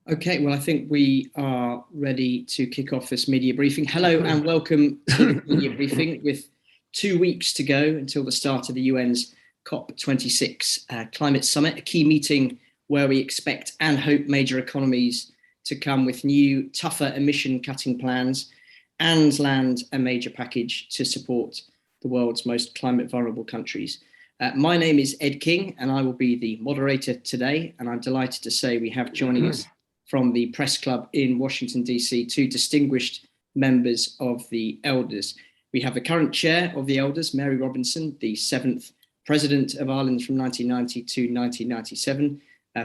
Okay, well, I think we are ready to kick off this media briefing. Hello and welcome to the media briefing with 2 weeks to go until the start of the UN's COP26 Climate Summit, a key meeting where we expect and hope major economies to come with new, tougher emission cutting plans and land a major package to support the world's most climate vulnerable countries. My name is Ed King and I will be the moderator today, and I'm delighted to say we have joining us from the Press Club in Washington, DC, two distinguished members of the Elders. We have the current chair of the Elders, Mary Robinson, the 7th President of Ireland from 1990 to 1997.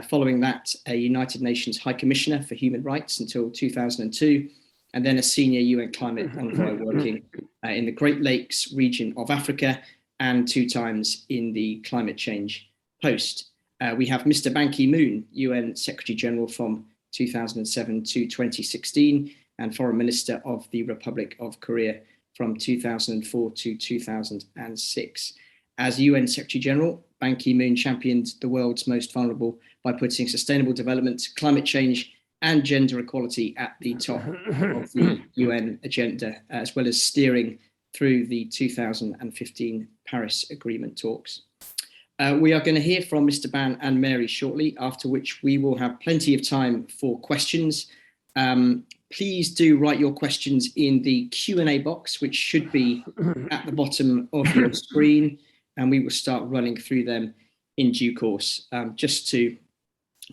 Following that, a United Nations High Commissioner for Human Rights until 2002, and then a senior UN climate envoy working in the Great Lakes region of Africa and 2 times in the Climate Change Post. We have Mr. Ban Ki-moon, UN Secretary General from 2007 to 2016, and Foreign Minister of the Republic of Korea from 2004 to 2006. As UN Secretary General, Ban Ki-moon championed the world's most vulnerable by putting sustainable development, climate change, and gender equality at the top of the UN agenda, as well as steering through the 2015 Paris Agreement talks. We are going to hear from Mr. Ban and Mary shortly, after which we will have plenty of time for questions. Please do write your questions in the Q&A box, which should be at the bottom of your screen, and we will start running through them in due course. Just to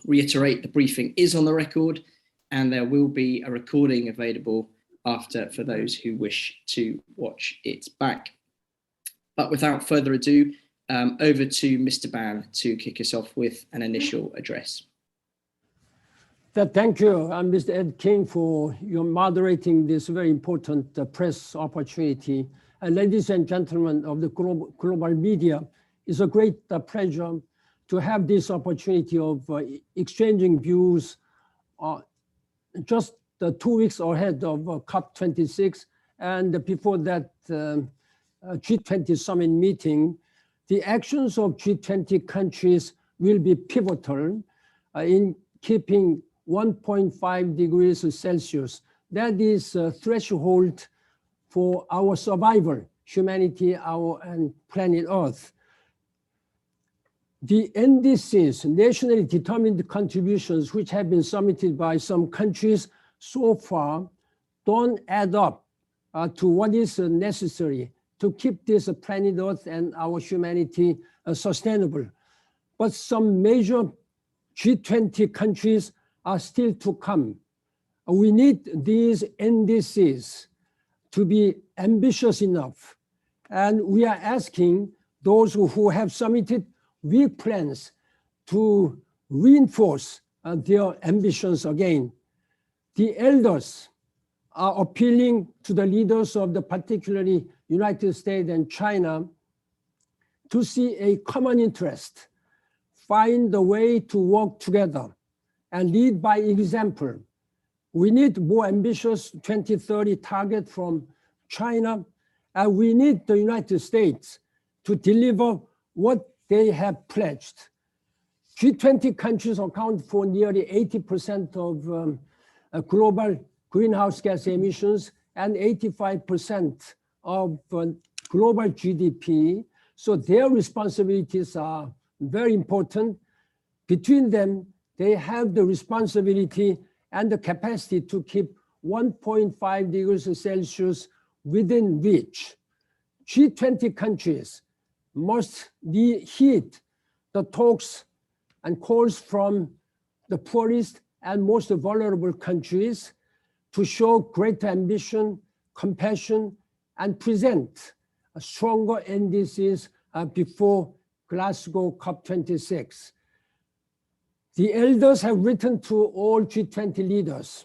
reiterate, the briefing is on the record, and there will be a recording available after for those who wish to watch it back. But without further ado, over to Mr. Ban to kick us off with an initial address. Thank you, Mr. Ed King, for your moderating this very important press opportunity. And ladies and gentlemen of the global media, it's a great pleasure to have this opportunity of exchanging views just 2 weeks ahead of COP26, and before that G20 Summit meeting. The actions of G20 countries will be pivotal in keeping 1.5 degrees Celsius. That is a threshold for our survival, humanity, and planet Earth. The NDCs, nationally determined contributions, which have been submitted by some countries so far, don't add up to what is necessary to keep this planet Earth and our humanity sustainable. But some major G20 countries are still to come. We need these NDCs to be ambitious enough. And we are asking those who have submitted weak plans to reinforce their ambitions again. The Elders are appealing to the leaders of the particularly United States and China to see a common interest, find a way to work together and lead by example. We need more ambitious 2030 target from China, and we need the United States to deliver what they have pledged. G20 countries account for nearly 80% of global greenhouse gas emissions and 85% of global GDP. So their responsibilities are very important. Between them, they have the responsibility and the capacity to keep 1.5 degrees Celsius within reach. G20 countries must heed the talks and calls from the poorest and most vulnerable countries to show greater ambition, compassion, and present a stronger NDCs before Glasgow COP26. The Elders have written to all G20 leaders,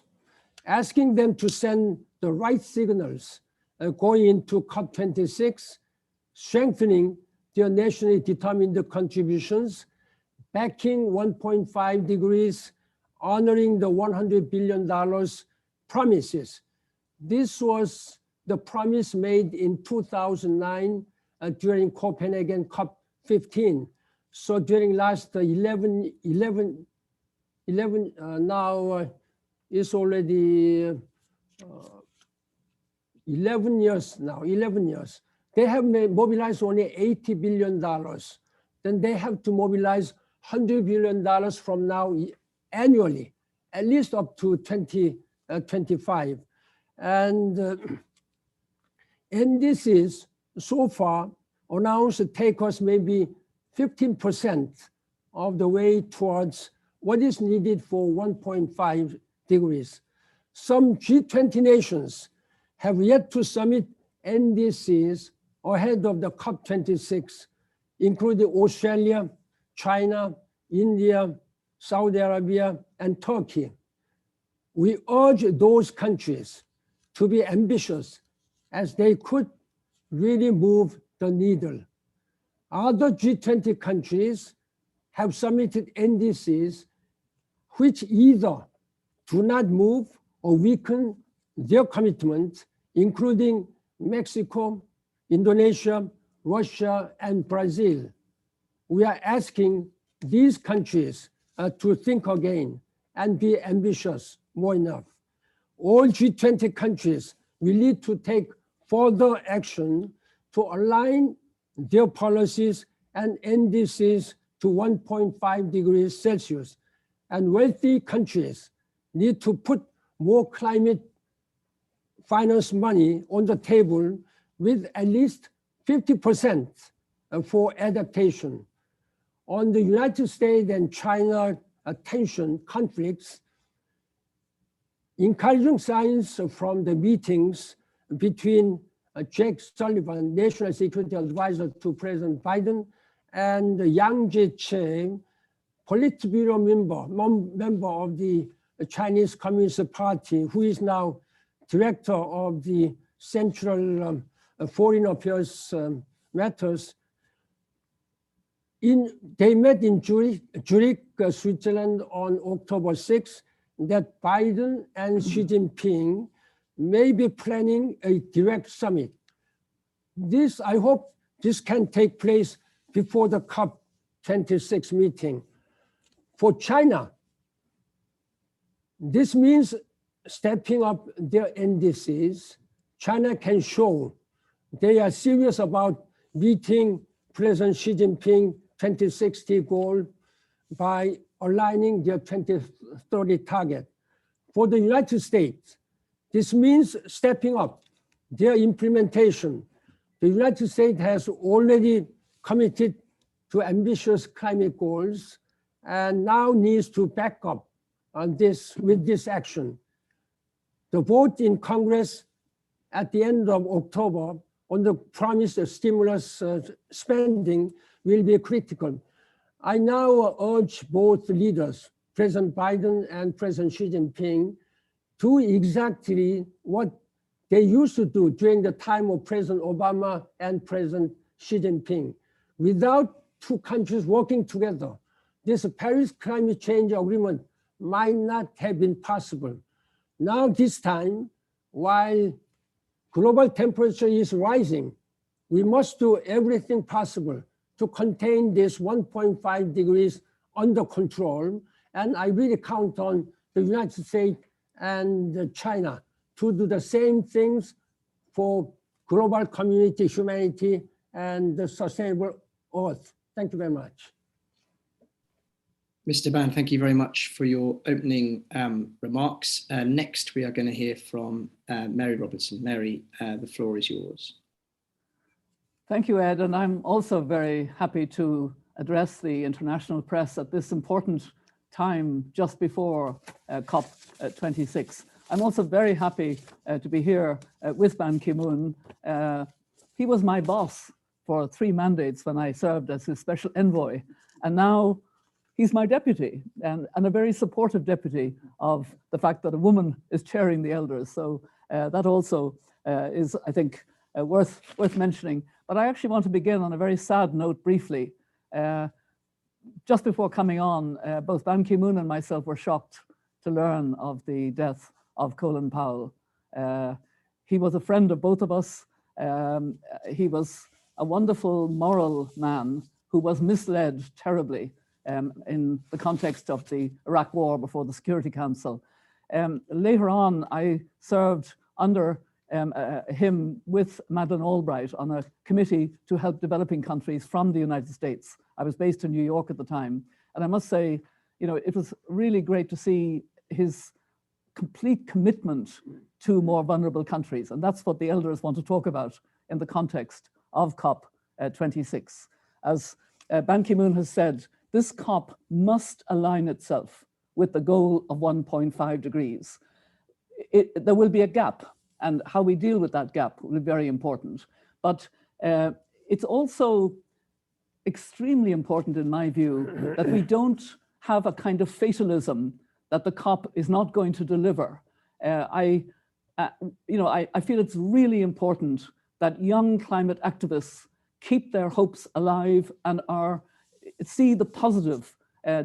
asking them to send the right signals going into COP26, strengthening their nationally determined contributions, backing 1.5 degrees, honoring the $100 billion promises. This was the promise made in 2009 during Copenhagen COP15. So during last 11 now it's already 11 years now, 11 years. They have mobilized only $80 billion. Then they have to mobilize $100 billion from now annually, at least up to 2025. And this is so far announced to take us maybe 15% of the way towards what is needed for 1.5 degrees. Some G20 nations have yet to submit NDCs ahead of the COP26, including Australia, China, India, Saudi Arabia, and Turkey. We urge those countries to be ambitious, as they could really move the needle. Other G20 countries have submitted NDCs which either do not move or weaken their commitment, including Mexico, Indonesia, Russia, and Brazil. We are asking these countries to think again and be ambitious more enough. All G20 countries will need to take further action to align their policies and NDCs to 1.5 degrees Celsius. And wealthy countries need to put more climate finance money on the table with at least 50% for adaptation. On the United States and China tension conflicts, encouraging signs from the meetings between Jake Sullivan, National Security Advisor to President Biden, and Yang Jiechi, Politburo member of the Chinese Communist Party, who is now director of the Central Foreign Affairs Matters. They met in Zurich, Switzerland on October 6, that Biden and Xi Jinping may be planning a direct summit. I hope this can take place before the COP26 meeting. For China, this means stepping up their NDCs. China can show they are serious about meeting President Xi Jinping 2060 goal by aligning their 2030 target. For the United States, this means stepping up their implementation. The United States has already committed to ambitious climate goals and now needs to back up on this with this action. The vote in Congress at the end of October on the promised stimulus spending will be critical. I now urge both leaders, President Biden and President Xi Jinping, do exactly what they used to do during the time of President Obama and President Xi Jinping. Without two countries working together, this Paris climate change agreement might not have been possible. Now this time, while global temperature is rising, we must do everything possible to contain this 1.5 degrees under control. And I really count on the United States and China to do the same things for global community, humanity, and the sustainable Earth. Thank you very much. Mr. Ban, thank you very much for your opening remarks. Next, we are going to hear from Mary Robertson. Mary, the floor is yours. Thank you, Ed, and I'm also very happy to address the international press at this important time just before COP26. I'm also very happy to be here with Ban Ki-moon. He was my boss for 3 mandates when I served as his special envoy, and now he's my deputy, and a very supportive deputy of the fact that a woman is chairing the elders. So that also is, I think, worth mentioning. But I actually want to begin on a very sad note briefly. Just before coming on, both Ban Ki-moon and myself were shocked to learn of the death of Colin Powell. He was a friend of both of us. He was a wonderful moral man who was misled terribly in the context of the Iraq War before the Security Council. Later on, I served under him with Madeleine Albright on a committee to help developing countries from the United States. I was based in New York at the time. And I must say, it was really great to see his complete commitment to more vulnerable countries. And that's what the elders want to talk about in the context of COP26. As Ban Ki-moon has said, this COP must align itself with the goal of 1.5 degrees. There will be a gap, and how we deal with that gap will be very important. But it's also extremely important, in my view, that we don't have a kind of fatalism that the COP is not going to deliver. I feel it's really important that young climate activists keep their hopes alive and see the positive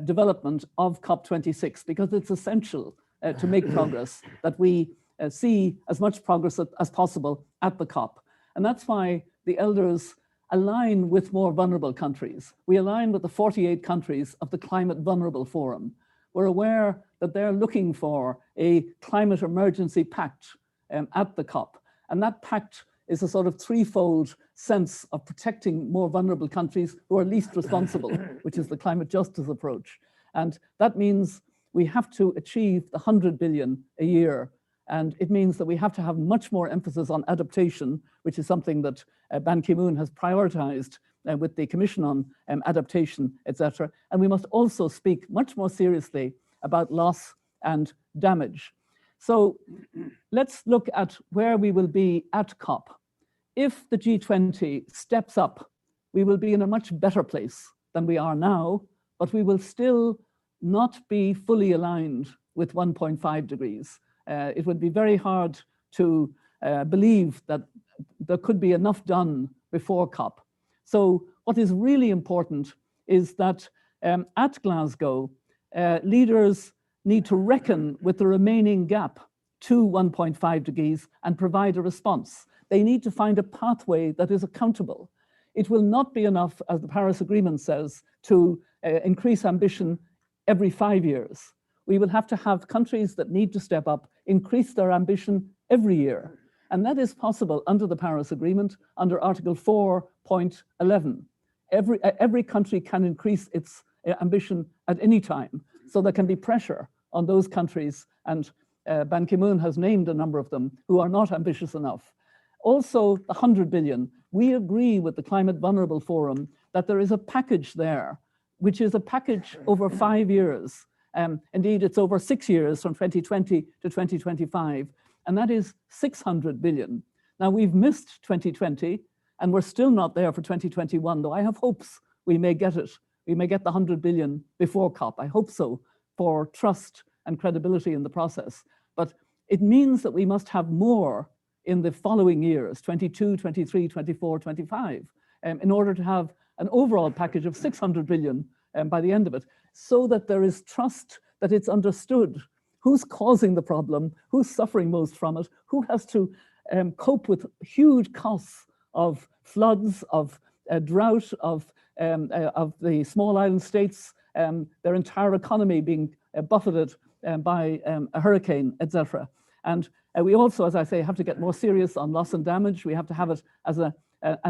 development of COP26, because it's essential to make progress, that we see as much progress as possible at the COP. And that's why the elders align with more vulnerable countries. We align with the 48 countries of the Climate Vulnerable Forum. We're aware that they're looking for a climate emergency pact at the COP. And that pact is a sort of threefold sense of protecting more vulnerable countries who are least responsible, which is the climate justice approach. And that means we have to achieve the 100 billion a year. And it means that we have to have much more emphasis on adaptation, which is something that Ban Ki-moon has prioritized with the Commission on Adaptation, etc. And we must also speak much more seriously about loss and damage. So let's look at where we will be at COP. If the G20 steps up, we will be in a much better place than we are now, but we will still not be fully aligned with 1.5 degrees. It would be very hard to believe that there could be enough done before COP. So what is really important is that at Glasgow, leaders need to reckon with the remaining gap to 1.5 degrees and provide a response. They need to find a pathway that is accountable. It will not be enough, as the Paris Agreement says, to increase ambition every 5 years. We will have to have countries that need to step up, increase their ambition every year. And that is possible under the Paris Agreement, under Article 4.11. Every country can increase its ambition at any time. So there can be pressure on those countries, and Ban Ki-moon has named a number of them, who are not ambitious enough. Also, the 100 billion. We agree with the Climate Vulnerable Forum that there is a package there, which is a package over 5 years. Indeed, it's over 6 years, from 2020 to 2025, and that is 600 billion. Now, we've missed 2020, and we're still not there for 2021, though I have hopes we may get it. We may get the 100 billion before COP. I hope so, for trust and credibility in the process. But it means that we must have more in the following years, 22, 23, 24, 25, in order to have an overall package of 600 billion by the end of it, so that there is trust, that it's understood who's causing the problem, who's suffering most from it, who has to cope with huge costs of floods, of drought, of the small island states, their entire economy being buffeted by a hurricane, etc. And we also, as I say, have to get more serious on loss and damage. We have to have it as an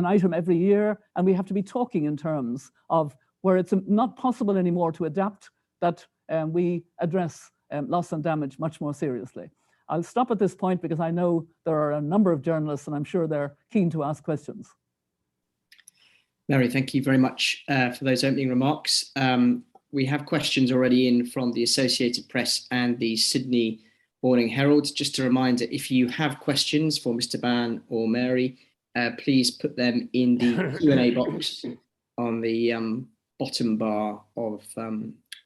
item every year, and we have to be talking in terms of where it's not possible anymore to adapt, that we address loss and damage much more seriously. I'll stop at this point because I know there are a number of journalists and I'm sure they're keen to ask questions. Mary, thank you very much for those opening remarks. We have questions already in from the Associated Press and the Sydney Morning Herald. Just a reminder, if you have questions for Mr. Ban or Mary, please put them in the Q&A box on the bottom bar of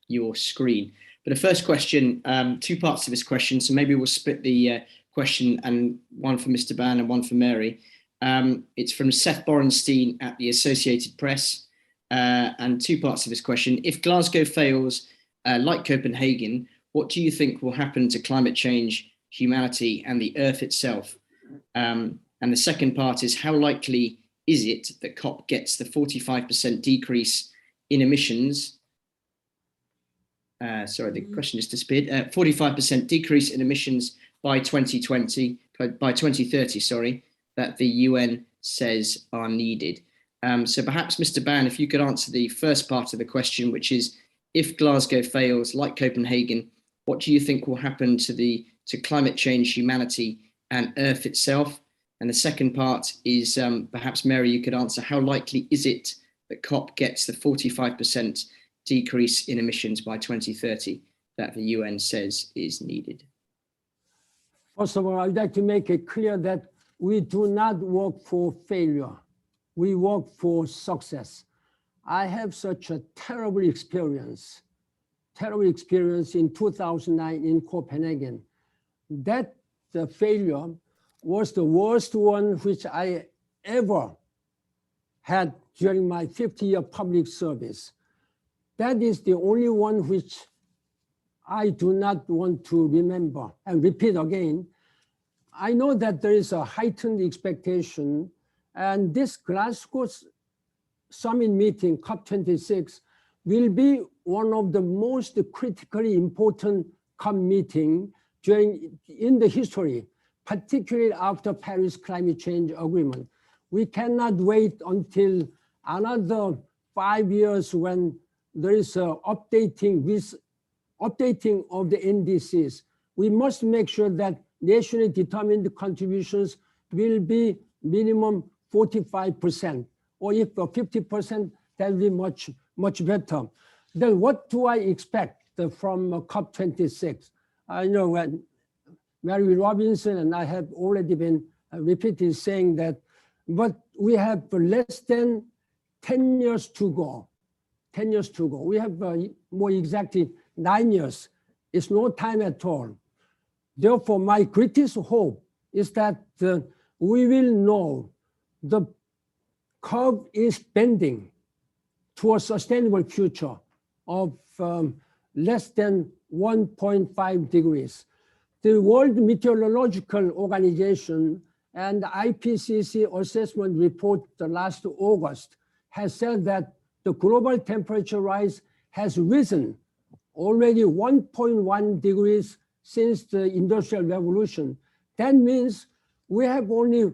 your screen. But the first question, two parts to this question, so maybe we'll split the question, and one for Mr. Ban and one for Mary. It's from Seth Borenstein at the Associated Press, and two parts of this question. If Glasgow fails, like Copenhagen, what do you think will happen to climate change, humanity, and the Earth itself? And the second part is, how likely is it that COP gets the 45% decrease in emissions sorry, the question just disappeared. 45% decrease in emissions by 2030, sorry, that the UN says are needed. So perhaps, Mr. Ban, if you could answer the first part of the question, which is, if Glasgow fails, like Copenhagen, what do you think will happen to climate change, humanity, and Earth itself? And the second part is, perhaps, Mary, you could answer, how likely is it that COP gets the 45% decrease in emissions by 2030 that the UN says is needed? First of all, I'd like to make it clear that we do not work for failure. We work for success. I have such a terrible experience in 2009 in Copenhagen. That the failure was the worst one which I ever had during my 50-year public service. That is the only one which I do not want to remember and repeat again. I know that there is a heightened expectation, and this Glasgow Summit meeting, COP26, will be one of the most critically important COP meeting in the history, particularly after Paris Climate Change Agreement. We cannot wait until another 5 years when there is a updating of the NDCs. We must make sure that nationally determined contributions will be minimum 45%, or if 50%, that will be much, much better. Then what do I expect from COP26? I know when Mary Robinson and I have already been repeatedly saying that, but we have less than 10 years to go. 10 years to go. We have more exactly 9 years. It's no time at all. Therefore, my greatest hope is that we will know the curve is bending to a sustainable future of less than 1.5 degrees. The World Meteorological Organization and the IPCC assessment report last August has said that the global temperature rise has risen already 1.1 degrees since the Industrial Revolution. That means we have only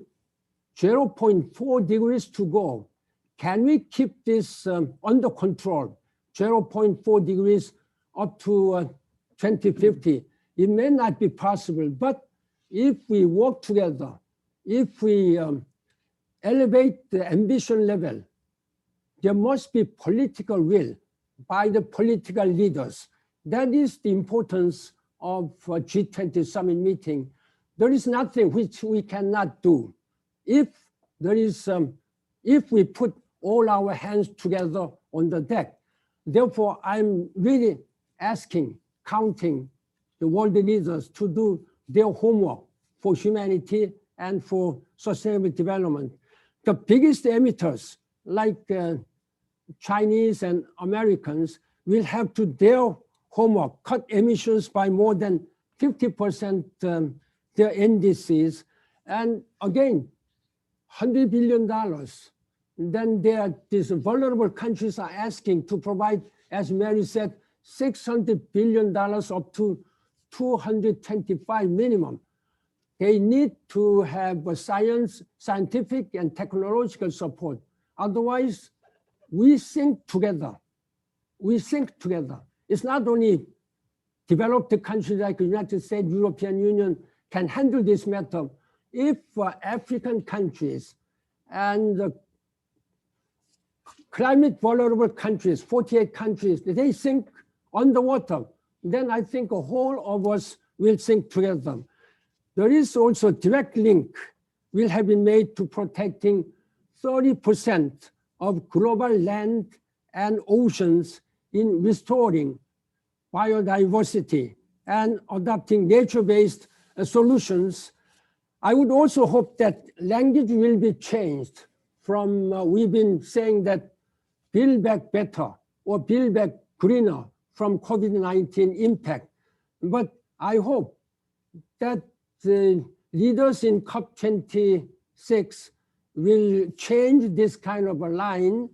0.4 degrees to go. Can we keep this under control, 0.4 degrees up to 2050? It may not be possible, but if we work together, if we elevate the ambition level, there must be political will by the political leaders. That is the importance of a G20 Summit meeting. There is nothing which we cannot do if we put all our hands together on the deck. Therefore, I'm really counting the world leaders to do their homework for humanity and for sustainable development. The biggest emitters, like Chinese and Americans, will have to do their homework, cut emissions by more than 50%, their NDCs, and again, $100 billion. Then these vulnerable countries are asking to provide, as Mary said, $600 billion up to 225 minimum. They need to have a scientific and technological support. Otherwise, we sink together. We sink together. It's not only developed countries like the United States, European Union can handle this matter. If African countries and climate vulnerable countries, 48 countries, they sink underwater, then I think a whole of us will sink together. There is also a direct link will have been made to protecting 30% of global land and oceans in restoring biodiversity and adopting nature-based solutions. I would also hope that language will be changed from, we've been saying that build back better or build back greener from COVID-19 impact. But I hope that the leaders in COP26 will change this kind of a line,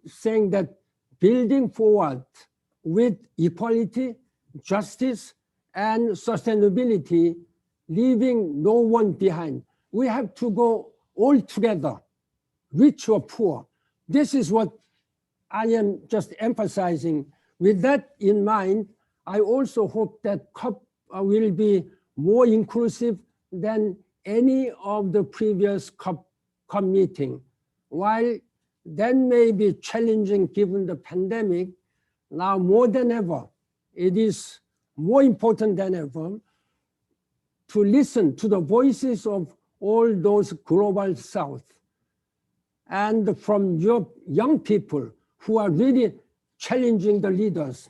saying that building forward with equality, justice, and sustainability, leaving no one behind. We have to go all together, rich or poor. This is what I am just emphasizing. With that in mind, I also hope that COP will be more inclusive than any of the previous COP meeting. While that may be challenging given the pandemic, now more than ever, it is more important than ever to listen to the voices of all those global south and from your young people who are really challenging the leaders.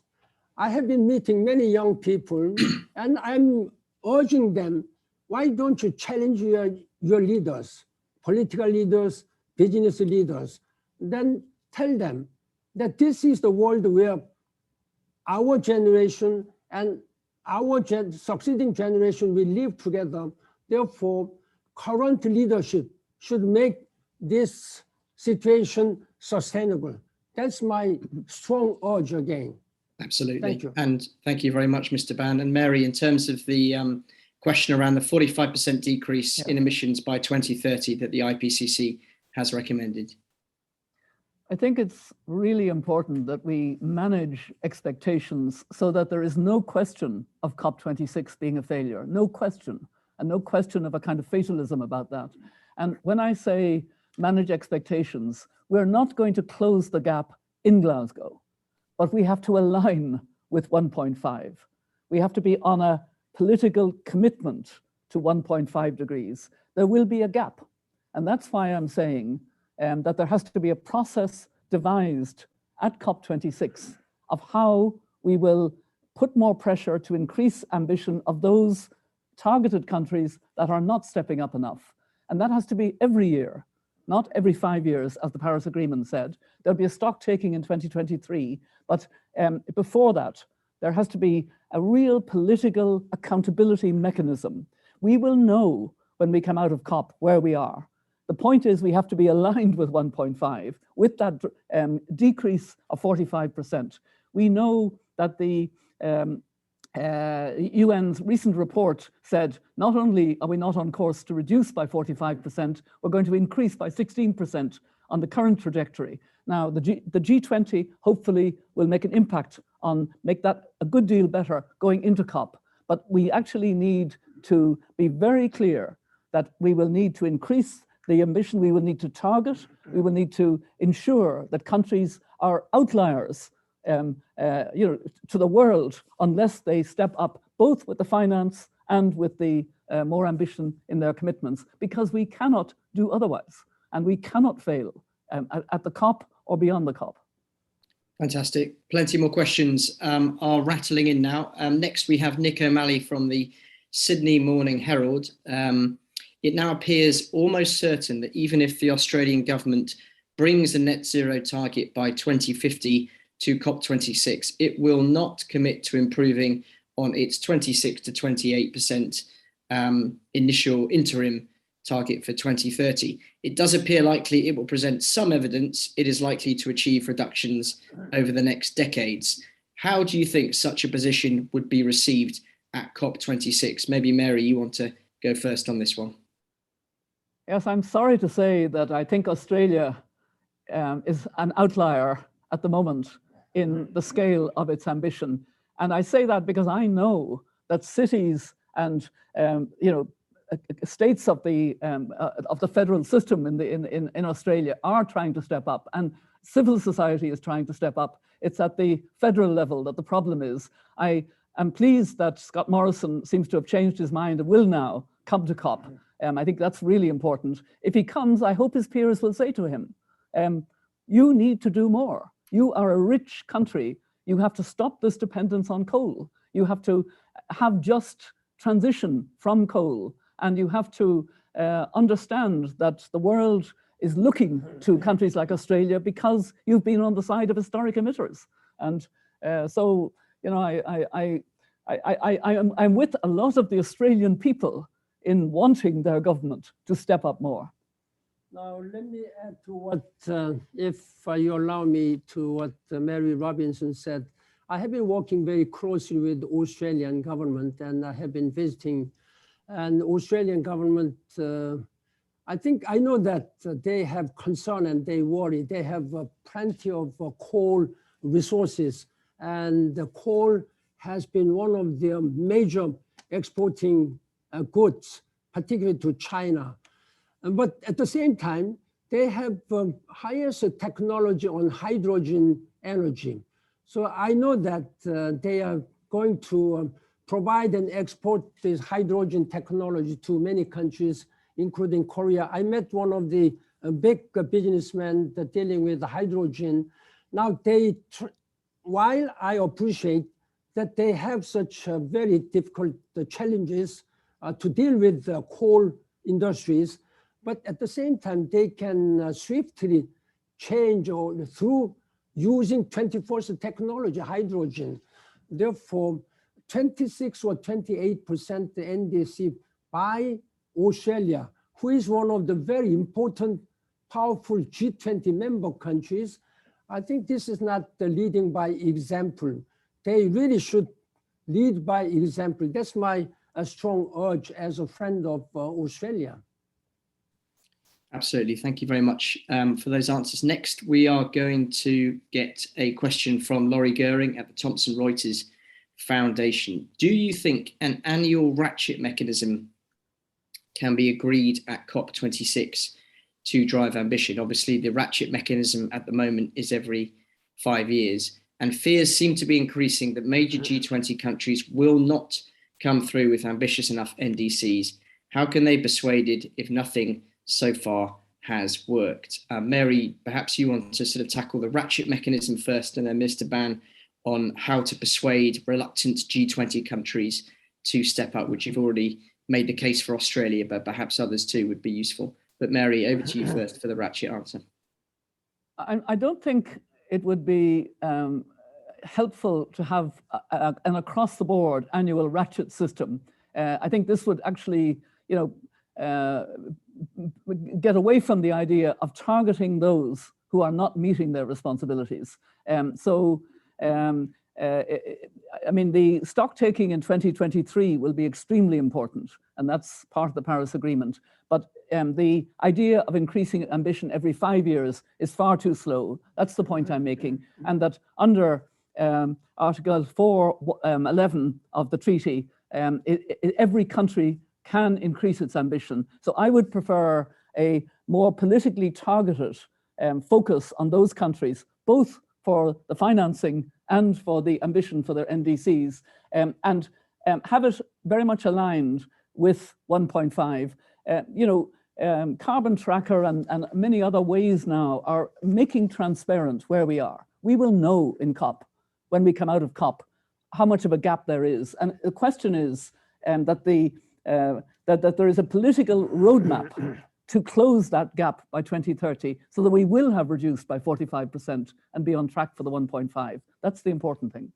I have been meeting many young people and I'm urging them, why don't you challenge your leaders, political leaders, business leaders, then tell them that this is the world where our generation and our succeeding generation will live together. Therefore, current leadership should make this situation sustainable. That's my strong urge again. Absolutely. Thank you. And thank you very much, Mr. Ban. And Mary, in terms of the question around the 45% decrease in emissions by 2030 that the IPCC has recommended. I think it's really important that we manage expectations so that there is no question of COP26 being a failure, no question, and no question of a kind of fatalism about that. And when I say manage expectations, we're not going to close the gap in Glasgow, but we have to align with 1.5. We have to be on a political commitment to 1.5 degrees. There will be a gap. And that's why I'm saying that there has to be a process devised at COP26 of how we will put more pressure to increase ambition of those targeted countries that are not stepping up enough. And that has to be every year, not every 5 years, as the Paris Agreement said. There'll be a stock taking in 2023, but before that, there has to be a real political accountability mechanism. We will know when we come out of COP where we are. The point is we have to be aligned with 1.5, with that decrease of 45%. We know that the UN's recent report said, not only are we not on course to reduce by 45%, we're going to increase by 16% on the current trajectory. Now, the G20 hopefully will make an impact on, make that a good deal better going into COP. But we actually need to be very clear that we will need to increase the ambition, we will need to target, we will need to ensure that countries are outliers to the world unless they step up both with the finance and with the more ambition in their commitments, because we cannot do otherwise and we cannot fail at the COP or beyond the COP. Fantastic. Plenty more questions are rattling in now. Next, we have Nick O'Malley from the Sydney Morning Herald. It now appears almost certain that even if the Australian government brings the net zero target by 2050 to COP26, it will not commit to improving on its 26 to 28% initial interim target for 2030. It does appear likely it will present some evidence it is likely to achieve reductions over the next decades. How do you think such a position would be received at COP26? Maybe Mary, you want to go first on this one. Yes, I'm sorry to say that I think Australia is an outlier at the moment in the scale of its ambition. And I say that because I know that cities and states of the federal system in Australia are trying to step up, and civil society is trying to step up. It's at the federal level that the problem is. I am pleased that Scott Morrison seems to have changed his mind and will now come to COP. I think that's really important. If he comes, I hope his peers will say to him, you need to do more. You are a rich country. You have to stop this dependence on coal. You have to have just transition from coal. And you have to understand that the world is looking to countries like Australia because you've been on the side of historic emitters. And so, you know, I'm with a lot of the Australian people in wanting their government to step up more. Now, let me add to what, if you allow me, to what Mary Robinson said. I have been working very closely with the Australian government, and I have been visiting an Australian government. I think I know that they have concern and they worry. They have plenty of coal resources, and the coal has been one of their major exporting goods, particularly to China. But at the same time, they have highest technology on hydrogen energy. So I know that they are going to provide and export this hydrogen technology to many countries, including Korea. I met one of the big businessmen dealing with hydrogen. Now, while I appreciate that they have such very difficult challenges to deal with the coal industries, but at the same time, they can swiftly change or through using 21st technology, hydrogen. Therefore, 26 or 28% the NDC by Australia, who is one of the very important, powerful G20 member countries. I think this is not the leading by example. They really should lead by example. That's my strong urge as a friend of Australia. Absolutely. Thank you very much for those answers. Next, we are going to get a question from Laurie Goering at the Thomson Reuters Foundation. Do you think an annual ratchet mechanism can be agreed at COP26 to drive ambition? Obviously, the ratchet mechanism at the moment is every 5 years, and fears seem to be increasing that major G20 countries will not come through with ambitious enough NDCs. How can they be persuaded if nothing so far has worked? Mary, perhaps you want to sort of tackle the ratchet mechanism first, and then Mr. Ban on how to persuade reluctant G20 countries to step up, which you've already made the case for Australia, but perhaps others too would be useful. But Mary, over to you first for the ratchet answer. I don't think it would be helpful to have an across-the-board annual ratchet system. I think this would actually, get away from the idea of targeting those who are not meeting their responsibilities. I mean, the stock taking in 2023 will be extremely important, and that's part of the Paris Agreement. But the idea of increasing ambition every 5 years is far too slow. That's the point I'm making. And that under Article 411 of the treaty, every country can increase its ambition. So I would prefer a more politically targeted focus on those countries, both for the financing and for the ambition for their NDCs, and have it very much aligned with 1.5. Carbon Tracker and many other ways now are making transparent where we are. We will know in COP, when we come out of COP, how much of a gap there is. And the question is that there is a political roadmap to close that gap by 2030, so that we will have reduced by 45% and be on track for the 1.5. That's the important thing.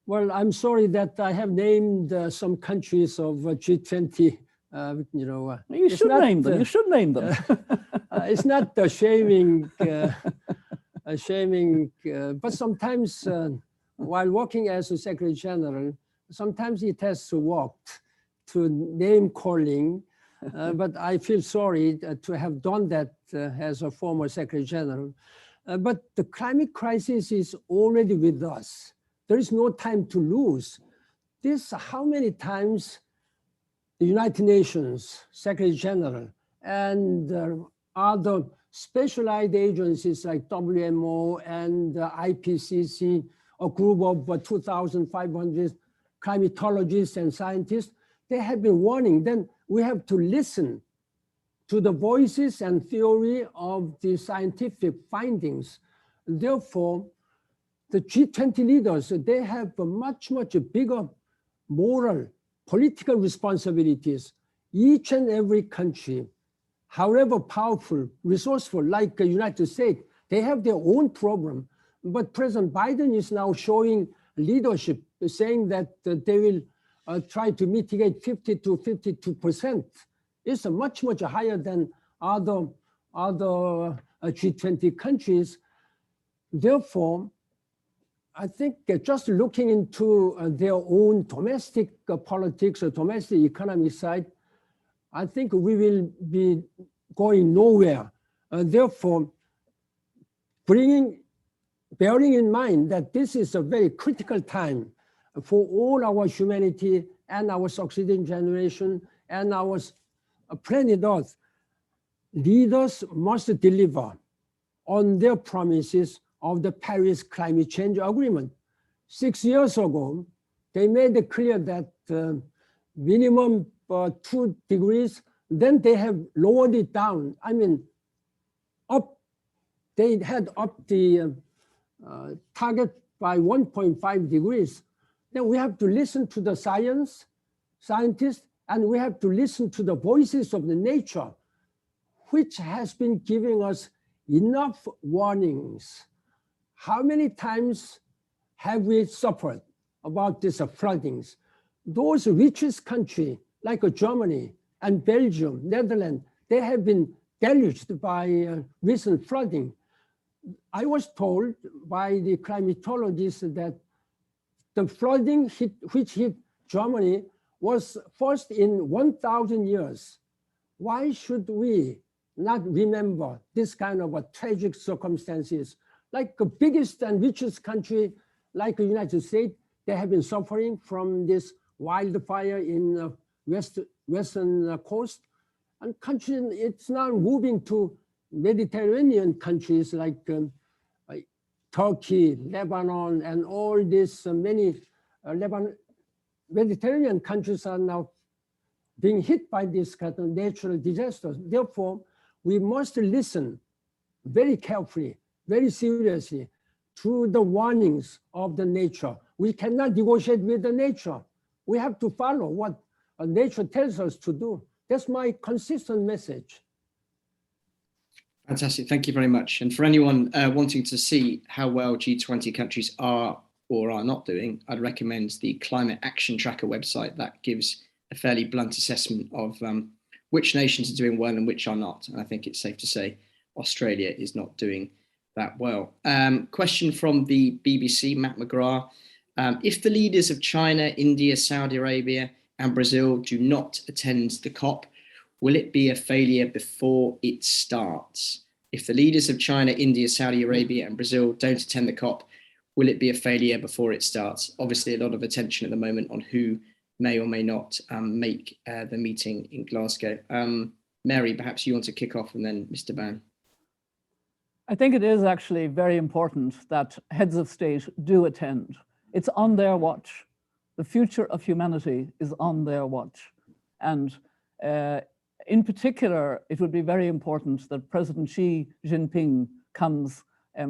Well, I'm sorry that I have named some countries of G20. You should name them. You should name them. It's not shaming, but sometimes while working as a Secretary General, sometimes it has to work to name calling. But I feel sorry to have done that as a former Secretary General. But the climate crisis is already with us. There is no time to lose. How many times the United Nations Secretary General and other specialized agencies like WMO and IPCC, a group of 2,500 climatologists and scientists, they have been warning. Then we have to listen to the voices and theory of the scientific findings. Therefore, the G20 leaders, they have a much bigger moral, political responsibilities. Each and every country, however powerful, resourceful, like the United States, they have their own problem. But President Biden is now showing leadership, saying that they will try to mitigate 50 to 52%. It's much higher than other G20 countries. Therefore, I think just looking into their own domestic politics or domestic economic side, I think we will be going nowhere. Therefore, bearing in mind that this is a very critical time for all our humanity and our succeeding generation and our planet Earth, leaders must deliver on their promises of the Paris Climate Change Agreement. 6 years ago, they made it clear that minimum 2 degrees, then they have lowered it down. I mean, they had upped the target by 1.5 degrees. Then we have to listen to the scientists, and we have to listen to the voices of the nature, which has been giving us enough warnings. How many times have we suffered about these floodings? Those richest countries like Germany and Belgium, Netherlands, they have been deluged by recent flooding. I was told by the climatologists that the flooding which hit Germany was first in 1,000 years. Why should we not remember this kind of tragic circumstances? Like the biggest and richest country, like the United States, they have been suffering from this wildfire in western coast. And it's now moving to Mediterranean countries like Turkey, Lebanon, and all these many Mediterranean countries are now being hit by this kind of natural disasters. Therefore, we must listen very carefully, very seriously to the warnings of the nature. We cannot negotiate with the nature. We have to follow what nature tells us to do. That's my consistent message. Fantastic, thank you very much. And for anyone wanting to see how well G20 countries are or are not doing, I'd recommend the Climate Action Tracker website. That gives a fairly blunt assessment of which nations are doing well and which are not. And I think it's safe to say Australia is not doing that well. Question from the BBC, Matt McGrath. If the leaders of China, India, Saudi Arabia and Brazil do not attend the COP, will it be a failure before it starts? If the leaders of China, India, Saudi Arabia and Brazil don't attend the COP, will it be a failure before it starts? Obviously, a lot of attention at the moment on who may or may not make the meeting in Glasgow. Mary, perhaps you want to kick off and then Mr. Ban. I think it is actually very important that heads of state do attend. It's on their watch. The future of humanity is on their watch. And in particular, it would be very important that President Xi Jinping comes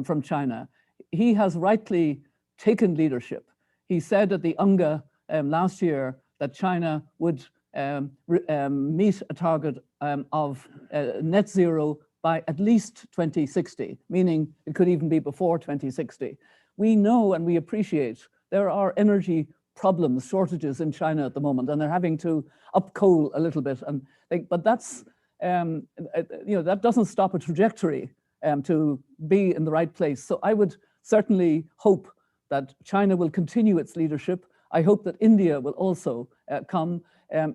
from China. He has rightly taken leadership. He said at the UNGA last year that China would meet a target of net zero by at least 2060, meaning it could even be before 2060. We know and we appreciate there are energy problems, shortages in China at the moment, and they're having to up coal a little bit. But that's, that doesn't stop a trajectory to be in the right place. So I would certainly hope that China will continue its leadership. I hope that India will also come.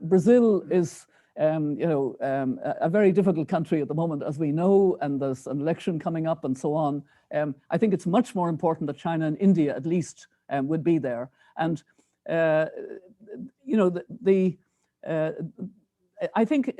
Brazil is, a very difficult country at the moment, as we know, and there's an election coming up and so on. I think it's much more important that China and India at least would be there. And I think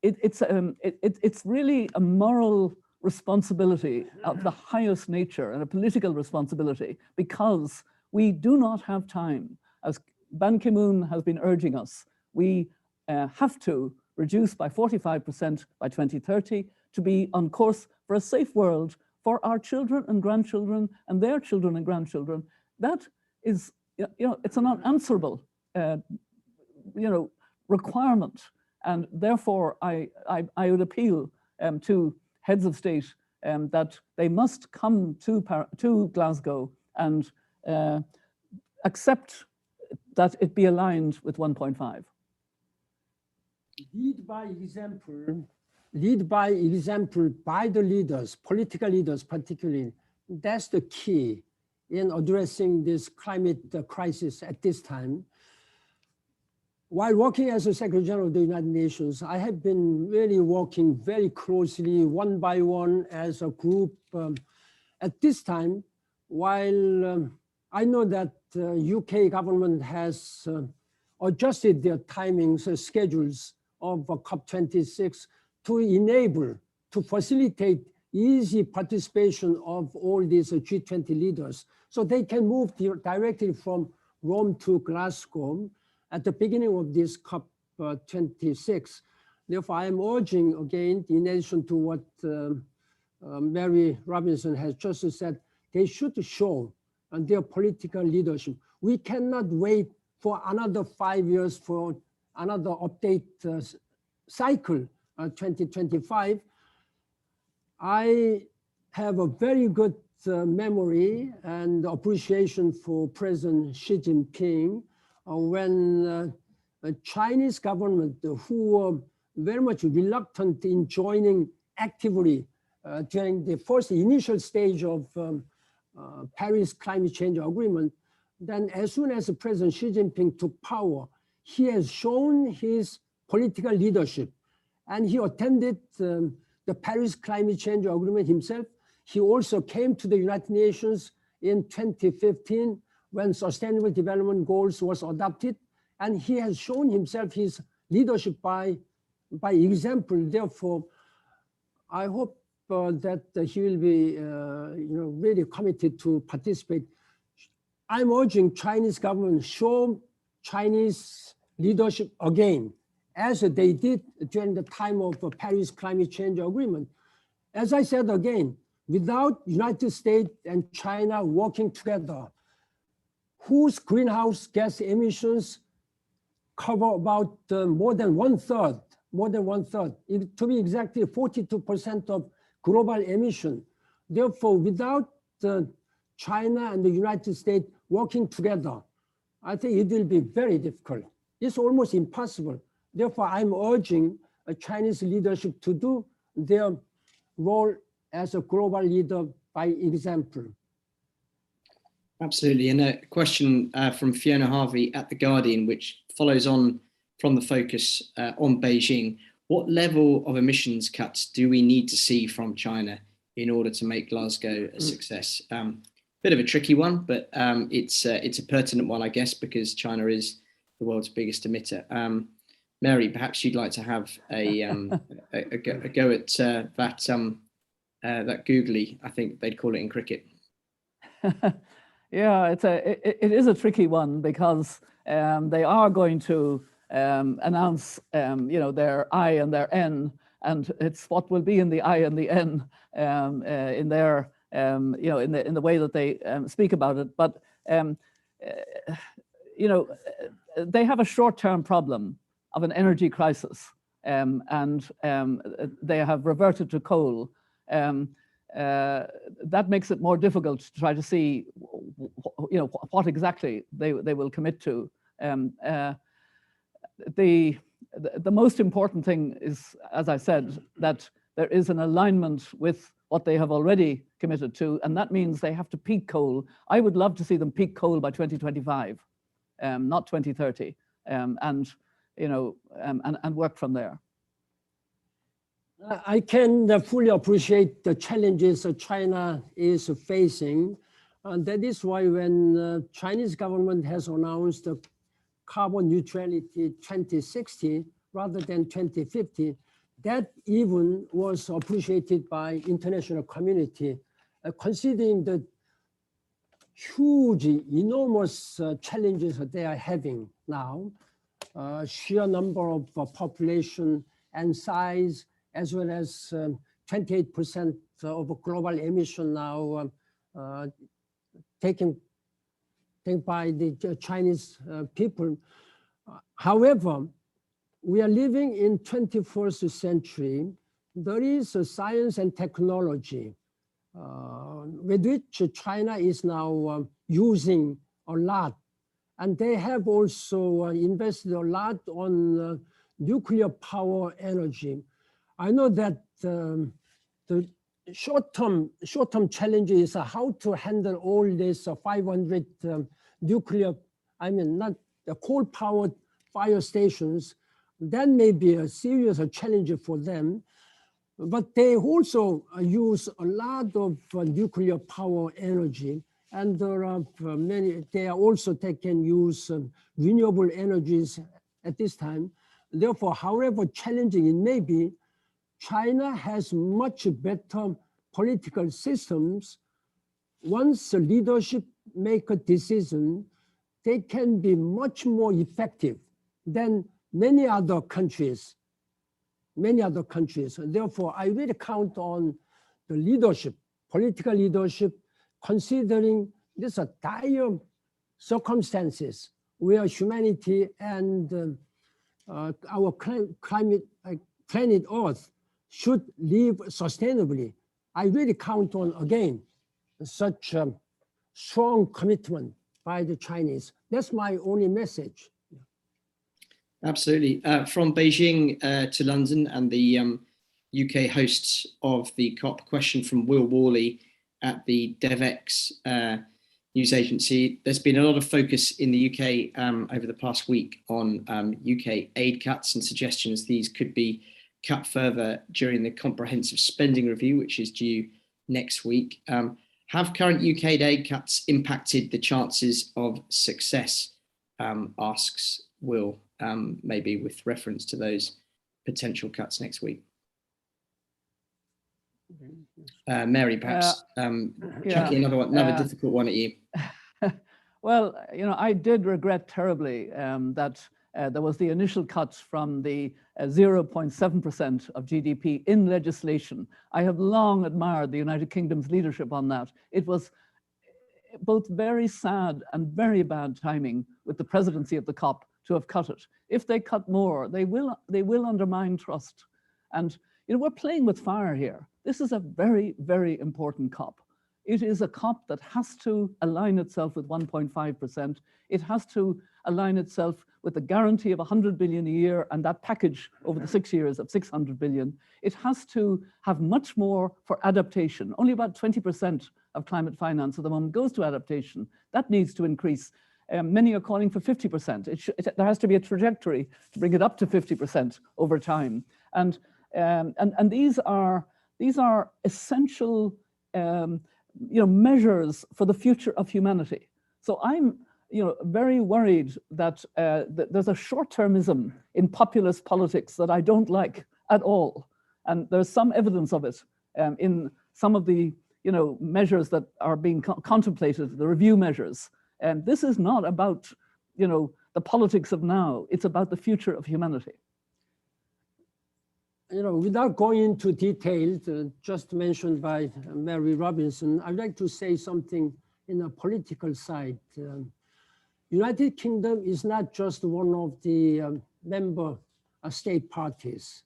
it's really a moral responsibility of the highest nature and a political responsibility, because we do not have time. As Ban Ki-moon has been urging us, we have to reduce by 45% by 2030 to be on course for a safe world for our children and grandchildren and their children and grandchildren. That is, it's an unanswerable, requirement. And therefore, I would appeal to heads of state that they must come to Glasgow and accept that it be aligned with 1.5. Lead by example by the leaders, political leaders particularly. That's the key. in addressing this climate crisis at this time. While working as a Secretary General of the United Nations, I have been really working very closely, one by one, as a group. At this time, while I know that UK government has adjusted their timings, schedules of COP26 to enable, to facilitate easy participation of all these G20 leaders, so they can move directly from Rome to Glasgow at the beginning of this COP26. Therefore, I am urging again, in addition to what Mary Robinson has just said, they should show their political leadership. We cannot wait for another 5 years for another update cycle, 2025. I have a very good memory and appreciation for President Xi Jinping when the Chinese government, who were very much reluctant in joining actively during the first initial stage of Paris Climate Change Agreement, then as soon as President Xi Jinping took power, he has shown his political leadership, and he attended the Paris Climate Change Agreement himself. He also came to the United Nations in 2015 when Sustainable Development Goals was adopted, and he has shown himself his leadership by example. Therefore, I hope that he will be really committed to participate. I'm urging Chinese government show Chinese leadership again, as they did during the time of the Paris Climate Change Agreement. As I said again, without United States and China working together, whose greenhouse gas emissions cover about more than one third, to be exactly 42% of global emission. Therefore, without China and the United States working together, I think it will be very difficult. It's almost impossible. Therefore, I'm urging a Chinese leadership to do their role as a global leader by example. Absolutely. And a question from Fiona Harvey at The Guardian, which follows on from the focus on Beijing. What level of emissions cuts do we need to see from China in order to make Glasgow a success? Bit of a tricky one, but it's a pertinent one, I guess, because China is the world's biggest emitter. Mary, perhaps you'd like to have a go at that googly, I think they'd call it in cricket. Yeah, it is a tricky one because they are going to announce their I and their N, and it's what will be in the I and the N in their in the way that they speak about it. But they have a short-term problem of an energy crisis, and they have reverted to coal. That makes it more difficult to try to see, what exactly they will commit to. The most important thing is, as I said, that there is an alignment with what they have already committed to, and that means they have to peak coal. I would love to see them peak coal by 2025, not 2030, and work from there. I can fully appreciate the challenges China is facing. That is why when Chinese government has announced the carbon neutrality 2060 rather than 2050, that even was appreciated by international community, considering the huge, enormous challenges that they are having now, sheer number of population and size, as well as 28% of global emission now taken by the Chinese people. However, we are living in 21st century. There is science and technology with which China is now using a lot. And they have also invested a lot on nuclear power energy. I know that the short-term challenge is how to handle all this 500 nuclear, not the coal-powered fire stations. That may be a serious challenge for them. But they also use a lot of nuclear power energy, and there are they are also taking use renewable energies at this time. Therefore, however challenging it may be, China has much better political systems. Once the leadership make a decision, they can be much more effective than many other countries. Therefore, I really count on the leadership, political leadership, considering these are dire circumstances where humanity and our planet Earth should live sustainably. I really count on, again, such a strong commitment by the Chinese. That's my only message. Absolutely. From Beijing to London and the UK hosts of the COP, question from Will Worley at the DevX news agency. There's been a lot of focus in the UK over the past week on UK aid cuts and suggestions these could be cut further during the comprehensive spending review, which is due next week. Have current UK aid cuts impacted the chances of success, asks Will, maybe with reference to those potential cuts next week. Mary, perhaps chucking another difficult one at you. Well, I did regret terribly that there was the initial cut from the 0.7% of GDP in legislation. I have long admired the United Kingdom's leadership on that. It was both very sad and very bad timing with the presidency of the COP to have cut it. If they cut more, they will undermine trust. And we're playing with fire here. This is a very, very important COP. It is a COP that has to align itself with 1.5%. It has to align itself with the guarantee of 100 billion a year and that package over the 6 years of 600 billion. It has to have much more for adaptation. Only about 20% of climate finance at the moment goes to adaptation. That needs to increase. Many are calling for 50%. There has to be a trajectory to bring it up to 50% over time. And these are essential measures for the future of humanity. So I'm very worried that there's a short-termism in populist politics that I don't like at all. And there's some evidence of it in some of the measures that are being contemplated, the review measures. And this is not about the politics of now. It's about the future of humanity. Without going into details, just mentioned by Mary Robinson, I'd like to say something in a political side. United Kingdom is not just one of the member state parties.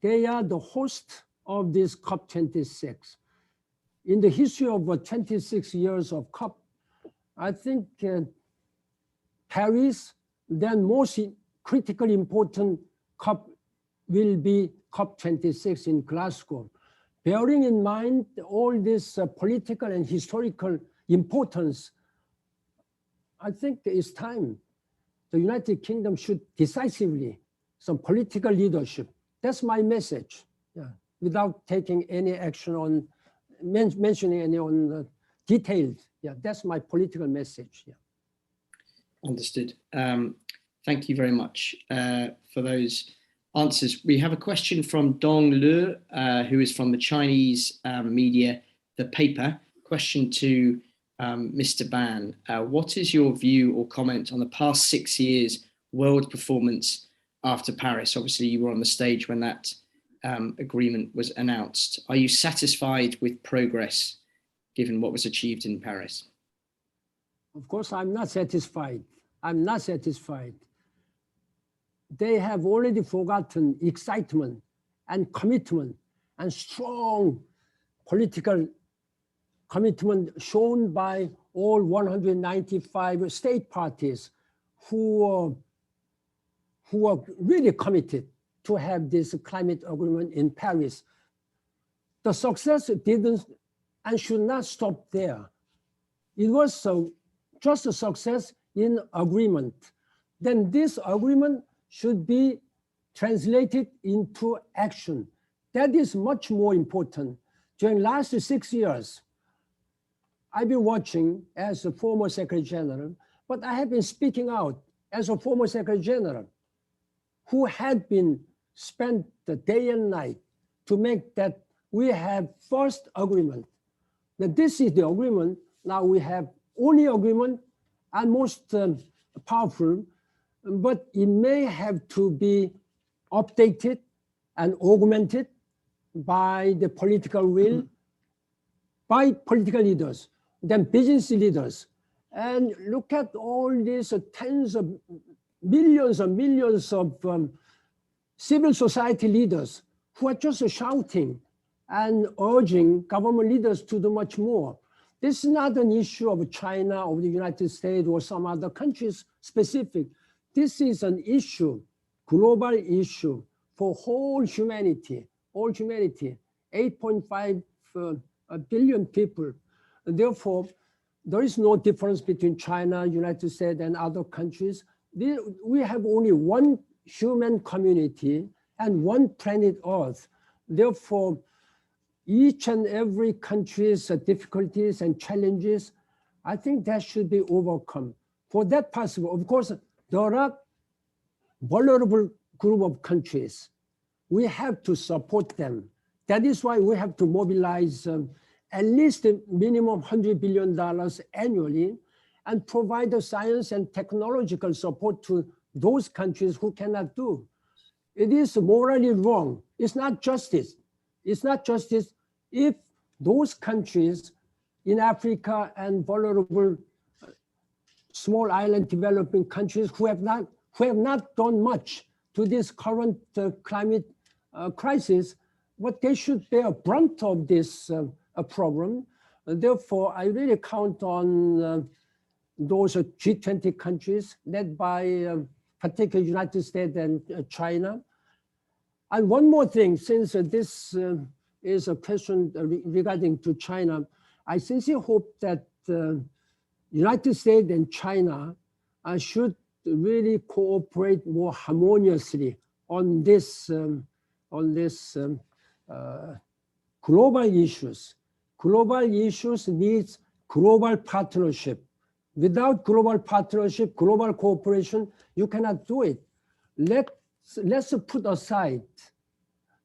They are the host of this COP26. In the history of 26 years of COP, I think Paris, then most critically important COP will be COP26 in Glasgow. Bearing in mind all this political and historical importance, I think it's time the United Kingdom should decisively some political leadership. That's my message, without taking any action on mentioning any on details. That's my political message. Understood. Thank you very much for those answers. We have a question from Dong Lu, who is from the Chinese media, The Paper. Question to Mr. Ban. What is your view or comment on the past 6 years world performance after Paris? Obviously, you were on the stage when that agreement was announced. Are you satisfied with progress given what was achieved in Paris? Of course, I'm not satisfied. I'm not satisfied. They have already forgotten excitement and commitment and strong political commitment shown by all 195 state parties who are really committed to have this climate agreement in Paris. the success didn't and should not stop there. It was just a success in agreement. Then this agreement should be translated into action. That is much more important. During the last 6 years, I've been watching as a former Secretary General, but I have been speaking out as a former Secretary General who had been spent the day and night to make that we have first agreement. Now this is the agreement. Now we have only agreement and most powerful, but it may have to be updated and augmented by the political will, by political leaders, then business leaders. And look at all these tens of millions and millions of civil society leaders who are just shouting and urging government leaders to do much more. This is not an issue of China or the United States or some other countries specific. This is an issue, global issue for all humanity, 8.5 billion people. Therefore, there is no difference between China, United States, and other countries. We have only one human community and one planet Earth. Therefore, each and every country's difficulties and challenges, I think that should be overcome. For that possible, of course, there are vulnerable group of countries. We have to support them. That is why we have to mobilize at least a minimum $100 billion annually and provide the science and technological support to those countries who cannot do. It is morally wrong. It's not justice. It's not justice if those countries in Africa and vulnerable small island developing countries who have not done much to this current climate crisis, but they should bear brunt of this problem. Therefore, I really count on those G20 countries led by particularly United States and China. And one more thing, since this is a question regarding to China, I sincerely hope that United States and China should really cooperate more harmoniously on this global issues. Global issues needs global partnership. Without global partnership, global cooperation, you cannot do it. Let's put aside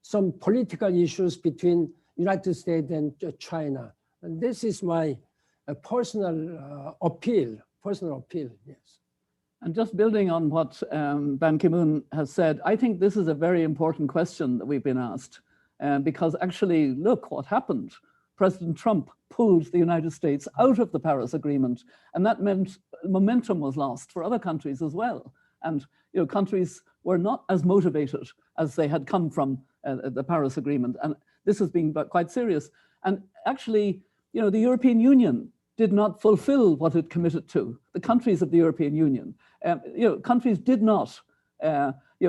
some political issues between United States and China. And this is my personal appeal, yes. And just building on what Ban Ki-moon has said, I think this is a very important question that we've been asked, because actually, look what happened. President Trump pulled the United States out of the Paris Agreement, and that meant momentum was lost for other countries as well. And countries were not as motivated as they had come from the Paris Agreement, and this has been quite serious. And actually, the European Union did not fulfill what it committed to. The countries of the European Union, countries did not,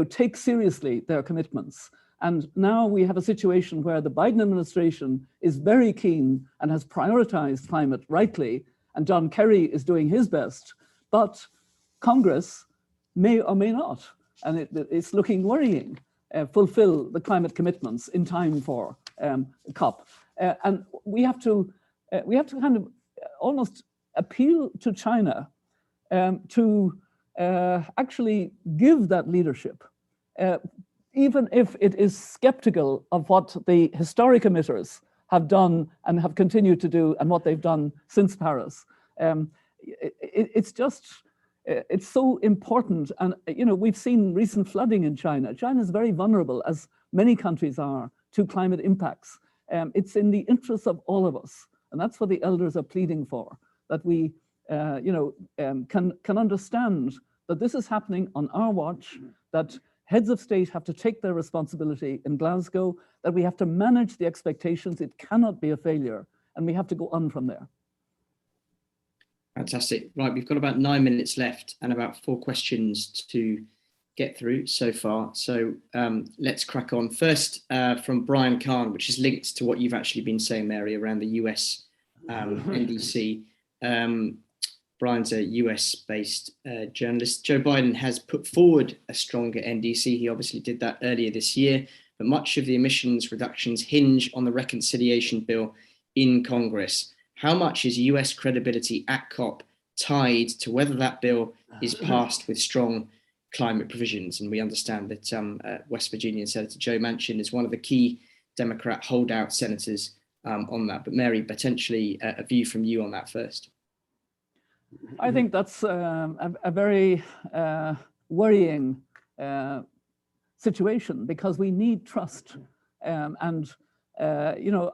take seriously their commitments. And now we have a situation where the Biden administration is very keen and has prioritized climate rightly, and John Kerry is doing his best, but Congress may or may not, and it's looking worrying, fulfill the climate commitments in time for COP. And we have to kind of almost appeal to China to actually give that leadership, even if it is skeptical of what the historic emitters have done and have continued to do and what they've done since Paris. It's so important. And, we've seen recent flooding in China. China is very vulnerable, as many countries are, to climate impacts. It's in the interests of all of us. And that's what the elders are pleading for, that we can understand that this is happening on our watch, that heads of state have to take their responsibility in Glasgow, that we have to manage the expectations. It cannot be a failure, and we have to go on from there. Fantastic. Right, we've got about 9 minutes left and about 4 questions to get through so far. So let's crack on. First, from Brian Kahn, which is linked to what you've actually been saying, Mary, around the US NDC. Brian's a US-based journalist. Joe Biden has put forward a stronger NDC. He obviously did that earlier this year, but much of the emissions reductions hinge on the reconciliation bill in Congress. How much is US credibility at COP tied to whether that bill is passed with strong climate provisions? And we understand that West Virginia Senator Joe Manchin is one of the key Democrat holdout senators on that. But Mary, potentially a view from you on that first. I think that's a very worrying situation, because we need trust. You know,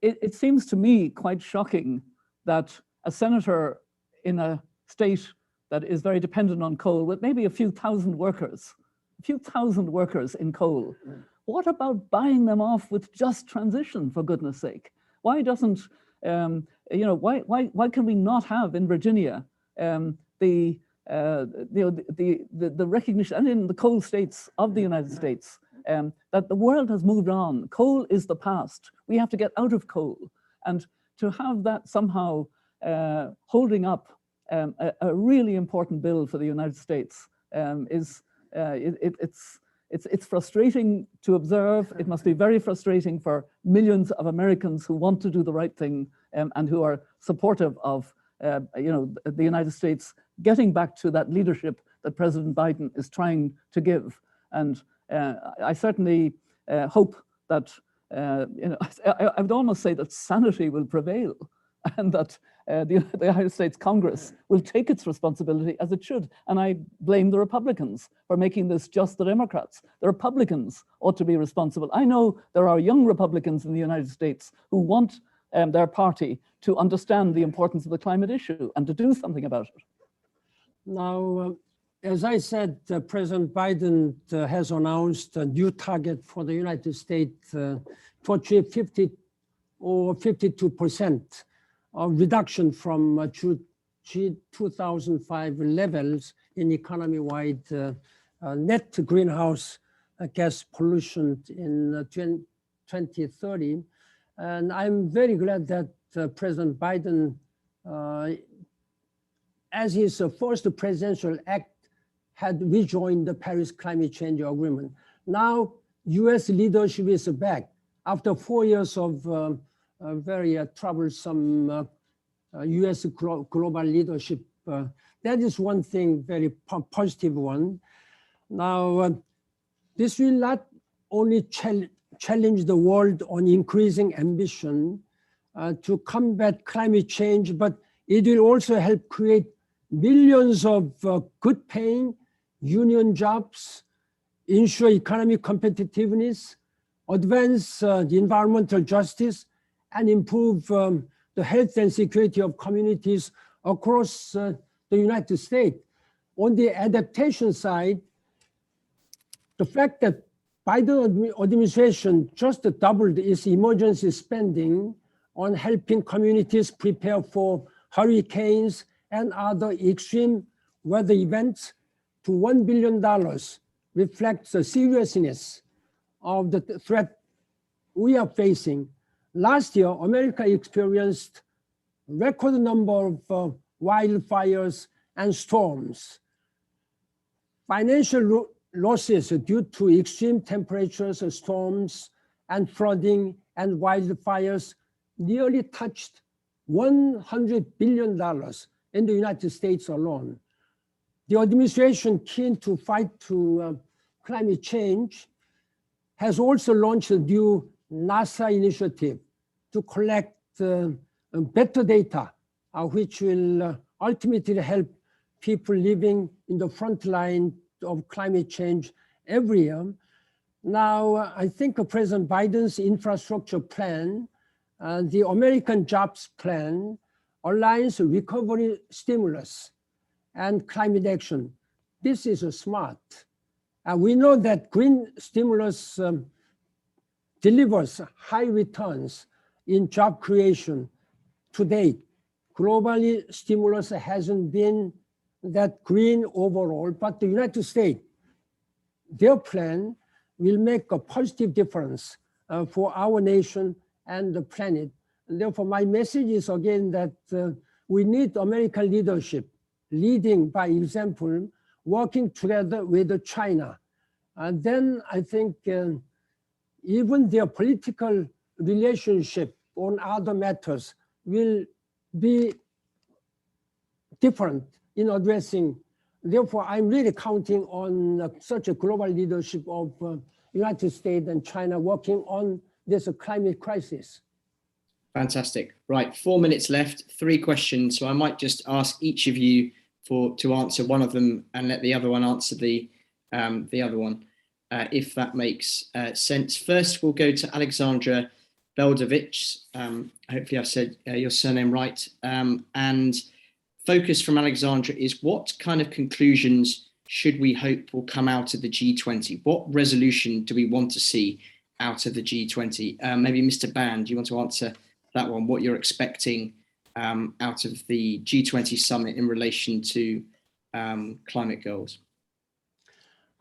it seems to me quite shocking that a senator in a state that is very dependent on coal, with maybe a few thousand workers in coal, what about buying them off with just transition, for goodness sake? Why doesn't, you know, why can we not have in Virginia the recognition, and in the coal states of the United States, that the world has moved on. Coal is the past. We have to get out of coal. And to have that somehow holding up a really important bill for the United States it's frustrating to observe. It must be very frustrating for millions of Americans who want to do the right thing and who are supportive of you know, the United States getting back to that leadership that President Biden is trying to give. And I certainly hope that you know, I would almost say that sanity will prevail, and that the United States Congress will take its responsibility as it should. And I blame the Republicans for making this just the Democrats. The Republicans ought to be responsible. I know there are young Republicans in the United States who want their party to understand the importance of the climate issue and to do something about it. Now, as I said, President Biden has announced a new target for the United States to achieve 50 or 52% of reduction from 2005 levels in economy-wide net greenhouse gas pollution in 2030. And I'm very glad that President Biden, as his first presidential act, had rejoined the Paris Climate Change Agreement. Now, US leadership is back after 4 years of very troublesome US global leadership. That is one thing, very positive one. Now, this will not only challenge the world on increasing ambition to combat climate change, but it will also help create millions of good paying union jobs, ensure economic competitiveness, advance the environmental justice, and improve the health and security of communities across the United States. On the adaptation side, the fact that Biden administration just doubled its emergency spending on helping communities prepare for hurricanes and other extreme weather events to $1 billion reflects the seriousness of the threat we are facing. Last year, America experienced a record number of wildfires and storms. Financial losses due to extreme temperatures, storms, and flooding and wildfires nearly touched $100 billion in the United States alone. The administration keen to fight climate change has also launched a new NASA initiative to collect better data, which will ultimately help people living in the front line of climate change every year. Now, I think President Biden's infrastructure plan, the American Jobs Plan, aligns recovery stimulus and climate action. This is smart. We know that green stimulus delivers high returns in job creation. To date, globally, stimulus hasn't been that green overall, but the United States, their plan will make a positive difference for our nation and the planet. And therefore, my message is again that we need American leadership, leading by example, working together with China. And then I think even their political relationship on other matters will be different in addressing. Therefore, I'm really counting on such a global leadership of United States and China working on this climate crisis. Fantastic. Right, 4 minutes left, 3 questions. So I might just ask each of you to answer one of them and let the other one answer the other one, if that makes sense. First, we'll go to Alexandra Beldovic. Hopefully I've said your surname right. And focus from Alexandra is, what kind of conclusions should we hope will come out of the G20? What resolution do we want to see out of the G20? Maybe Mr. Ban, do you want to answer that one? What you're expecting out of the G20 Summit in relation to climate goals?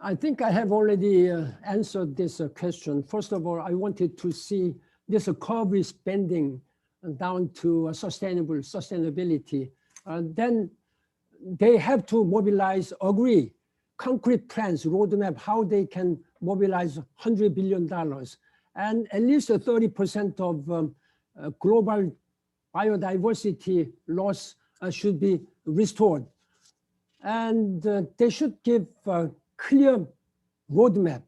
I think I have already answered this question. First of all, I wanted to see this curve spending down to sustainability. Then they have to mobilize, agree, concrete plans, roadmap, how they can mobilize $100 billion. And at least 30% of global biodiversity loss should be restored. And they should give a clear roadmap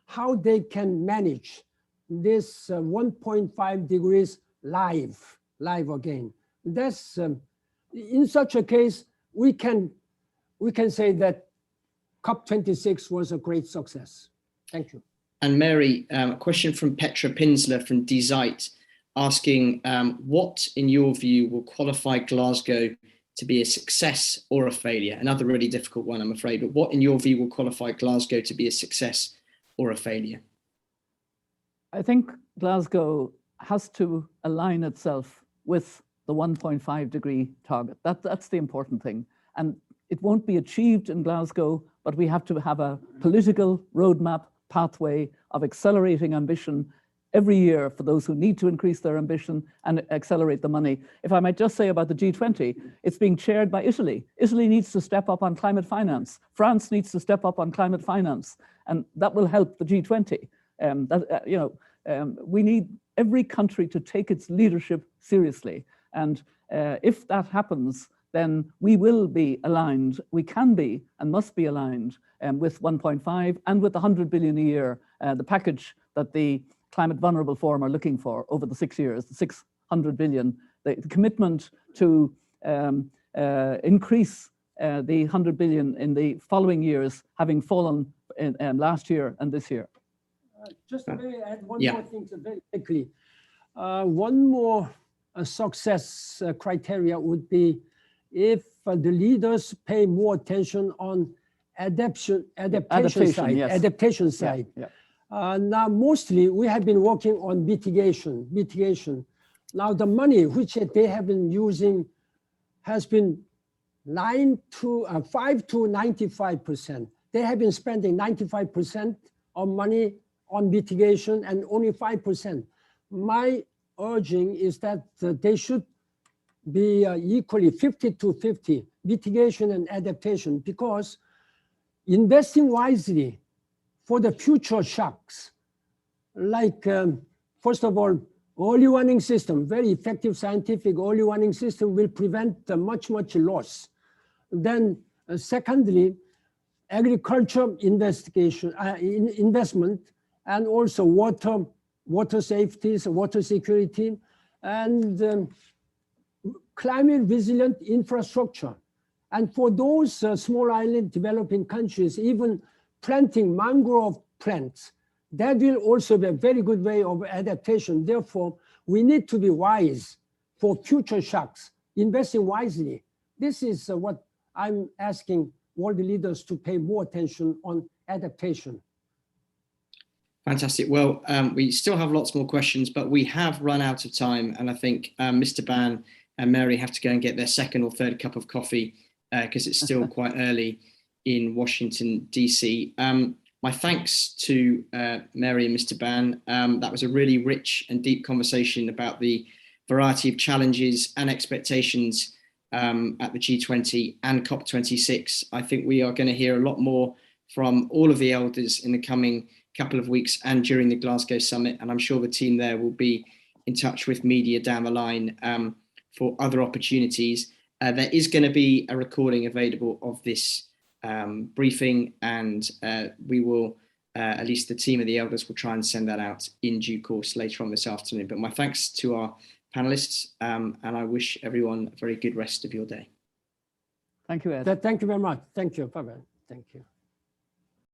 how they can manage this 1.5 degrees live again. That's in such a case, we can say that COP26 was a great success. Thank you. And Mary, a question from Petra Pinsler from DZite, asking what, in your view, will qualify Glasgow to be a success or a failure? Another really difficult one, I'm afraid, but what, in your view, will qualify Glasgow to be a success or a failure? I think Glasgow has to align itself with the 1.5 degree target. That's the important thing. And it won't be achieved in Glasgow, but we have to have a political roadmap pathway of accelerating ambition every year for those who need to increase their ambition and accelerate the money. If I might just say about the G20, it's being chaired by Italy. Italy needs to step up on climate finance. France needs to step up on climate finance, and that will help the G20. We need every country to take its leadership seriously. And if that happens, then we will be aligned. We can be and must be aligned with 1.5 and with the 100 billion a year, the package that the Climate Vulnerable Forum are looking for over the 6 years, the 600 billion, the commitment to increase the 100 billion in the following years, having fallen in, last year and this year. Just to add one more thing very quickly. One more success criteria would be if the leaders pay more attention on adaptation side. Now, mostly we have been working on mitigation. Now, the money which they have been using has been 5 to 95%. They have been spending 95% of money on mitigation and only 5%. My urging is that they should be equally 50-50, mitigation and adaptation, because investing wisely for the future shocks, like first of all, early warning system, very effective scientific early warning system will prevent much loss. Then secondly, agriculture investment, and also water safety, water security, and climate resilient infrastructure. And for those small island developing countries, even planting mangrove plants, that will also be a very good way of adaptation. Therefore, we need to be wise for future shocks, investing wisely. This is what I'm asking world leaders to pay more attention on adaptation. Fantastic. Well, we still have lots more questions, but we have run out of time. And I think Mr. Ban and Mary have to go and get their second or third cup of coffee because it's still quite early in Washington, DC. My thanks to Mary and Mr. Ban. That was a really rich and deep conversation about the variety of challenges and expectations at the G20 and COP26. I think we are going to hear a lot more from all of the elders in the coming couple of weeks and during the Glasgow Summit. And I'm sure the team there will be in touch with media down the line for other opportunities. There is going to be a recording available of this briefing, and we will, at least the team of the elders will try and send that out in due course later on this afternoon. But my thanks to our panelists, and I wish everyone a very good rest of your day. Thank you, Ed. Thank you very much. Thank you. Bye-bye. Thank you.